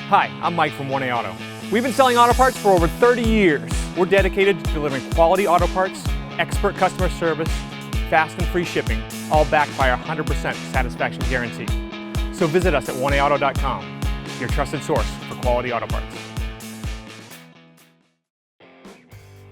Hi, I'm Mike from 1A Auto. We've been selling auto parts for over 30 years. We're dedicated to delivering quality auto parts, expert customer service, fast and free shipping, all backed by our 100% satisfaction guarantee. So visit us at 1aauto.com, your trusted source for quality auto parts.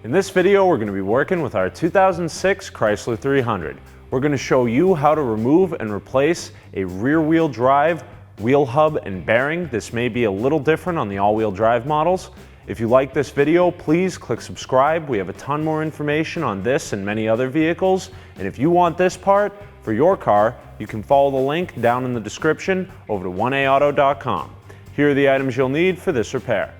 In this video, we're going to be working with our 2006 Chrysler 300. We're going to show you how to remove and replace a rear-wheel drive wheel hub and bearing. This may be a little different on the all-wheel drive models. If you like this video, please click subscribe. We have a ton more information on this and many other vehicles. And if you want this part for your car, you can follow the link down in the description over to 1aauto.com. Here are the items you'll need for this repair.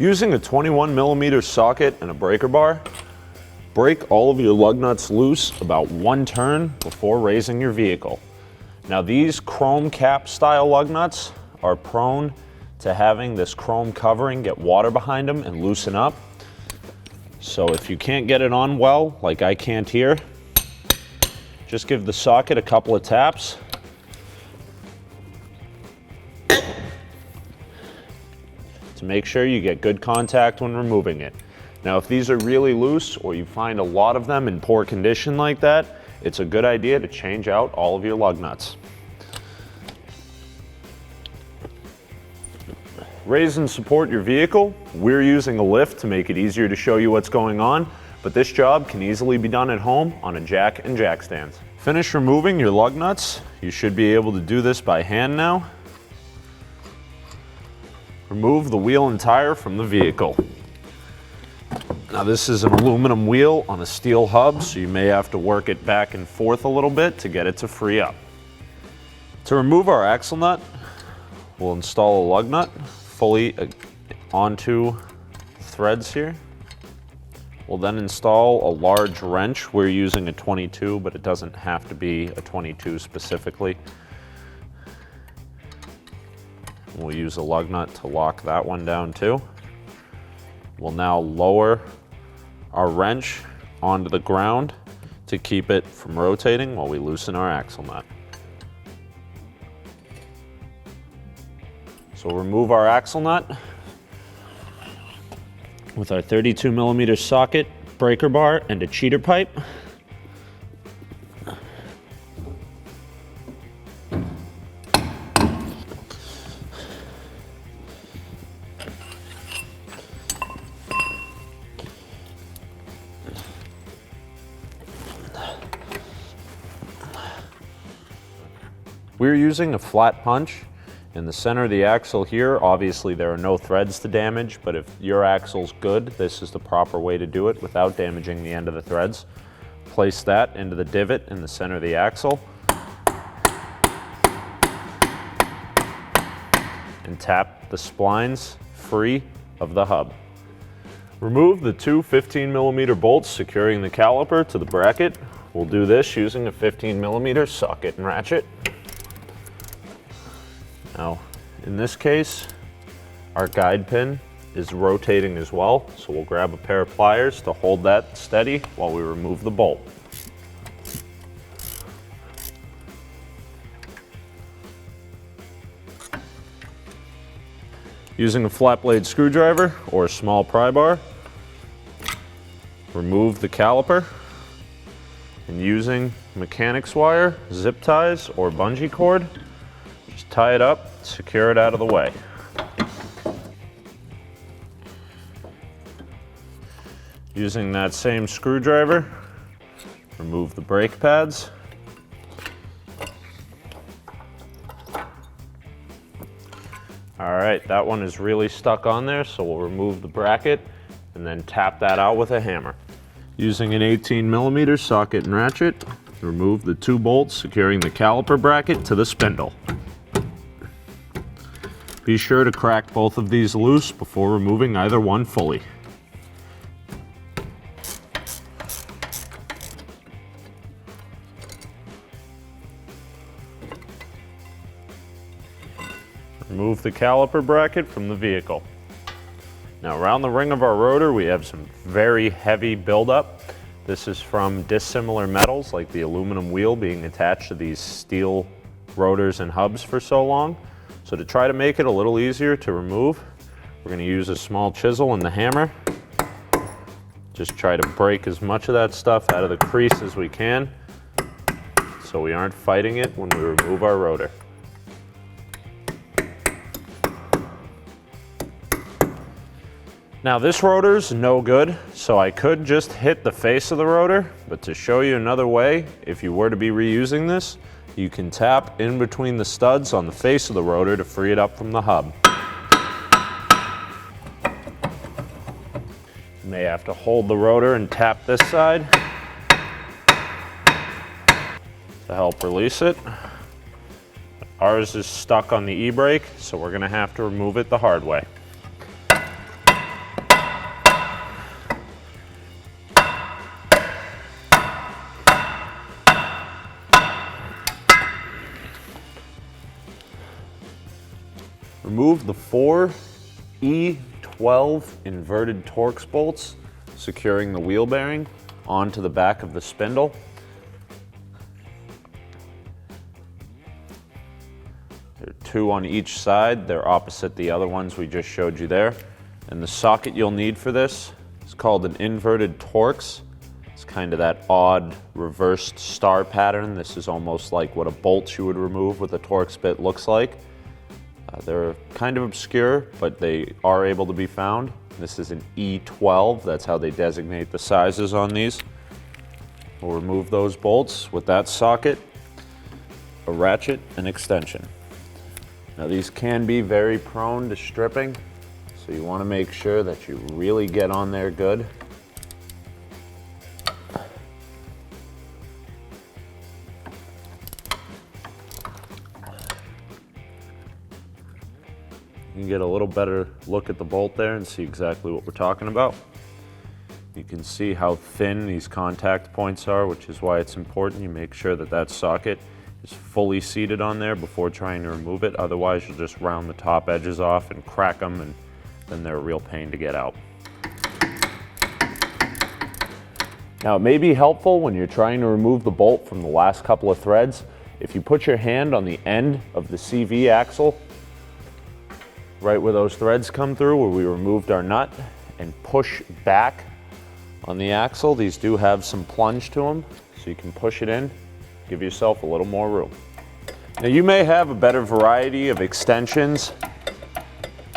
Using a 21mm socket and a breaker bar, break all of your lug nuts loose about one turn before raising your vehicle. Now these chrome cap style lug nuts are prone to having this chrome covering get water behind them and loosen up. So if you can't get it on well, like I can't here, just give the socket a couple of taps. To make sure you get good contact when removing it. Now if these are really loose or you find a lot of them in poor condition like that, it's a good idea to change out all of your lug nuts. Raise and support your vehicle. We're using a lift to make it easier to show you what's going on, but this job can easily be done at home on a jack and jack stands. Finish removing your lug nuts. You should be able to do this by hand now. Remove the wheel and tire from the vehicle. Now this is an aluminum wheel on a steel hub, so you may have to work it back and forth a little bit to get it to free up. To remove our axle nut, we'll install a lug nut fully onto the threads here. We'll then install a large wrench. We're using a 22, but it doesn't have to be a 22 specifically. We'll use a lug nut to lock that one down too. We'll now lower our wrench onto the ground to keep it from rotating while we loosen our axle nut. So we'll remove our axle nut with our 32mm socket, breaker bar, and a cheater pipe. We're using a flat punch in the center of the axle here. Obviously there are no threads to damage, but if your axle's good, this is the proper way to do it without damaging the end of the threads. Place that into the divot in the center of the axle and tap the splines free of the hub. Remove the two 15mm bolts securing the caliper to the bracket. We'll do this using a 15mm socket and ratchet. Now, in this case, our guide pin is rotating as well, so we'll grab a pair of pliers to hold that steady while we remove the bolt. Using a flat blade screwdriver or a small pry bar, remove the caliper, and using mechanics wire, zip ties, or bungee cord, just tie it up, secure it out of the way. Using that same screwdriver, remove the brake pads. All right, that one is really stuck on there, so we'll remove the bracket and then tap that out with a hammer. Using an 18mm socket and ratchet, remove the two bolts securing the caliper bracket to the spindle. Be sure to crack both of these loose before removing either one fully. Remove the caliper bracket from the vehicle. Now around the ring of our rotor, we have some very heavy buildup. This is from dissimilar metals like the aluminum wheel being attached to these steel rotors and hubs for so long. So to try to make it a little easier to remove, we're going to use a small chisel and the hammer. Just try to break as much of that stuff out of the crease as we can so we aren't fighting it when we remove our rotor. Now this rotor's no good, so I could just hit the face of the rotor, but to show you another way, if you were to be reusing this, you can tap in between the studs on the face of the rotor to free it up from the hub. You may have to hold the rotor and tap this side to help release it. Ours is stuck on the e-brake, so we're going to have to remove it the hard way. Remove the 4 E12 inverted Torx bolts securing the wheel bearing onto the back of the spindle. There are 2 on each side. They're opposite the other ones we just showed you there. And the socket you'll need for this is called an inverted Torx. It's kind of that odd reversed star pattern. This is almost like what a bolt you would remove with a Torx bit looks like. They're kind of obscure, but they are able to be found. This is an E12, that's how they designate the sizes on these. We'll remove those bolts with that socket, a ratchet, and extension. Now these can be very prone to stripping, so you want to make sure that you really get on there good. You can get a little better look at the bolt there and see exactly what we're talking about. You can see how thin these contact points are, which is why it's important you make sure that that socket is fully seated on there before trying to remove it. Otherwise, you'll just round the top edges off and crack them, and then they're a real pain to get out. Now, it may be helpful when you're trying to remove the bolt from the last couple of threads if you put your hand on the end of the CV axle, right where those threads come through, where we removed our nut, and push back on the axle. These do have some plunge to them, so you can push it in, give yourself a little more room. Now you may have a better variety of extensions,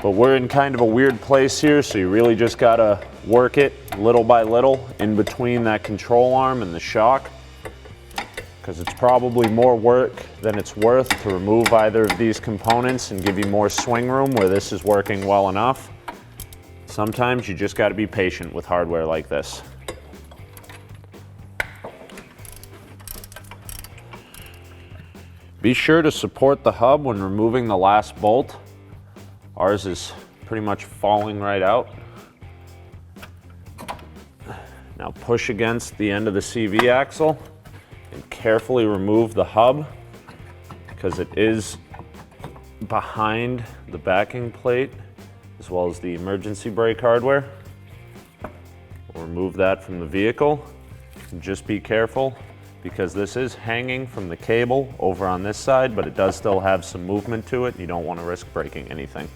but we're in kind of a weird place here, so you really just gotta work it little by little in between that control arm and the shock, because it's probably more work than it's worth to remove either of these components and give you more swing room where this is working well enough. Sometimes you just got to be patient with hardware like this. Be sure to support the hub when removing the last bolt. Ours is pretty much falling right out. Now push against the end of the CV axle and carefully remove the hub, because it is behind the backing plate as well as the emergency brake hardware. We'll remove that from the vehicle, and just be careful because this is hanging from the cable over on this side, but it does still have some movement to it. You don't want to risk breaking anything.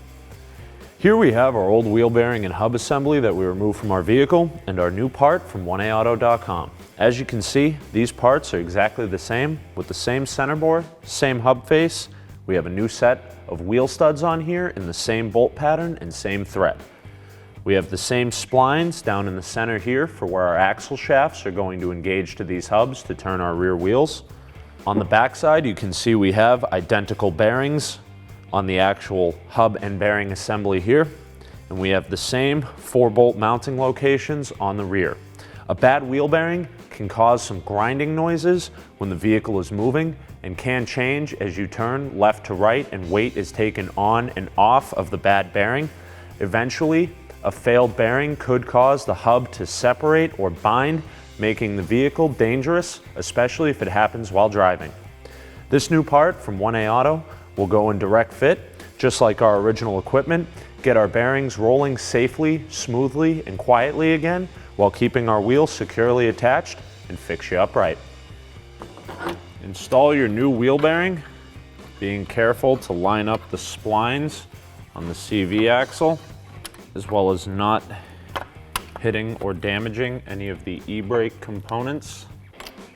Here we have our old wheel bearing and hub assembly that we removed from our vehicle, and our new part from 1AAuto.com. As you can see, these parts are exactly the same, with the same center bore, same hub face. We have a new set of wheel studs on here in the same bolt pattern and same thread. We have the same splines down in the center here for where our axle shafts are going to engage to these hubs to turn our rear wheels. On the back side, you can see we have identical bearings on the actual hub and bearing assembly here, and we have the same 4-bolt mounting locations on the rear. A bad wheel bearing can cause some grinding noises when the vehicle is moving and can change as you turn left to right and weight is taken on and off of the bad bearing. Eventually, a failed bearing could cause the hub to separate or bind, making the vehicle dangerous, especially if it happens while driving. This new part from 1A Auto will go in direct fit, just like our original equipment, get our bearings rolling safely, smoothly, and quietly again while keeping our wheel securely attached and fix you upright. Install your new wheel bearing, being careful to line up the splines on the CV axle, as well as not hitting or damaging any of the e-brake components.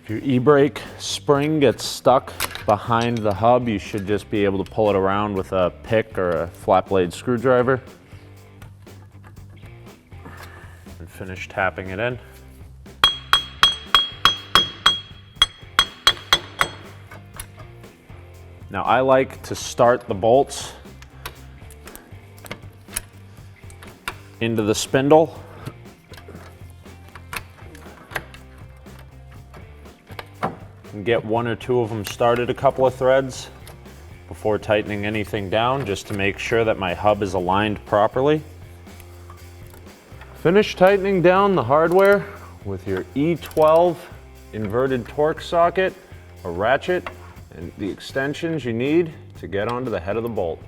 If your e-brake spring gets stuck behind the hub, you should just be able to pull it around with a pick or a flat blade screwdriver and finish tapping it in. Now I like to start the bolts into the spindle and get one or two of them started a couple of threads before tightening anything down, just to make sure that my hub is aligned properly. Finish tightening down the hardware with your E12 inverted Torx socket, a ratchet, and the extensions you need to get onto the head of the bolt.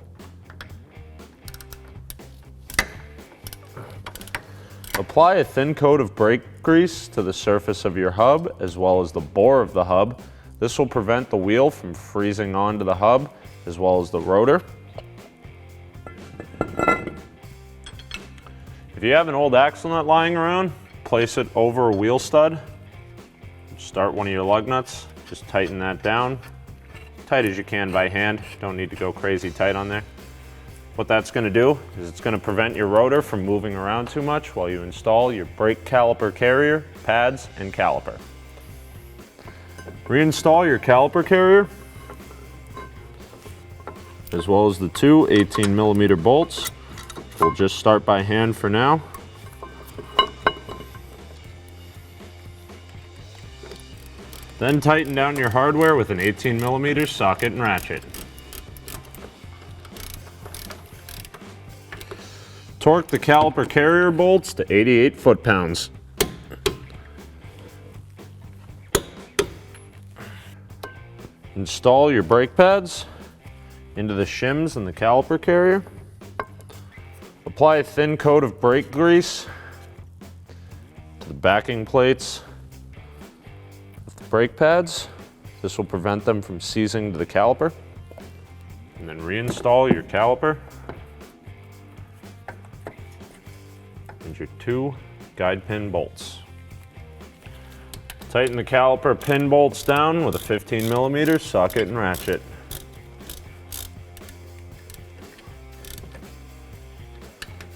Apply a thin coat of brake grease to the surface of your hub as well as the bore of the hub. This will prevent the wheel from freezing onto the hub as well as the rotor. If you have an old axle nut lying around, place it over a wheel stud. Start one of your lug nuts, just tighten that down. Tight as you can by hand, don't need to go crazy tight on there. What that's going to do is it's going to prevent your rotor from moving around too much while you install your brake caliper carrier, pads, and caliper. Reinstall your caliper carrier, as well as the two 18mm bolts. We'll just start by hand for now. Then tighten down your hardware with an 18mm socket and ratchet. Torque the caliper carrier bolts to 88 foot-pounds. Install your brake pads into the shims in the caliper carrier. Apply a thin coat of brake grease to the backing plates of the brake pads. This will prevent them from seizing to the caliper. And then reinstall your caliper and your two guide pin bolts. Tighten the caliper pin bolts down with a 15mm socket and ratchet.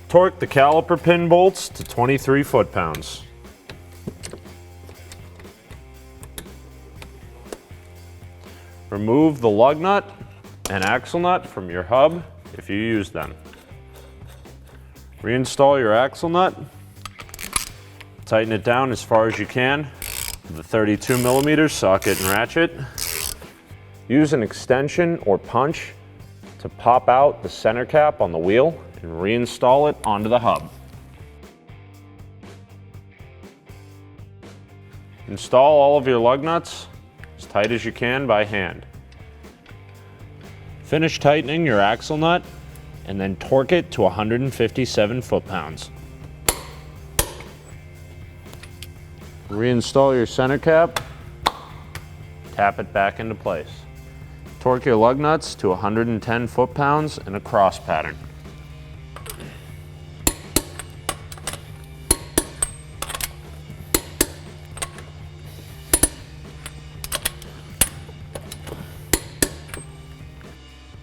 Torque the caliper pin bolts to 23 foot-pounds. Remove the lug nut and axle nut from your hub if you use them. Reinstall your axle nut. Tighten it down as far as you can with a 32mm socket and ratchet. Use an extension or punch to pop out the center cap on the wheel and reinstall it onto the hub. Install all of your lug nuts as tight as you can by hand. Finish tightening your axle nut and then torque it to 157 foot-pounds. Reinstall your center cap, tap it back into place. Torque your lug nuts to 110 foot-pounds in a cross pattern.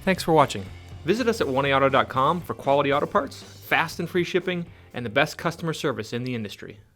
Thanks for watching. Visit us at 1AAuto.com for quality auto parts, fast and free shipping, and the best customer service in the industry.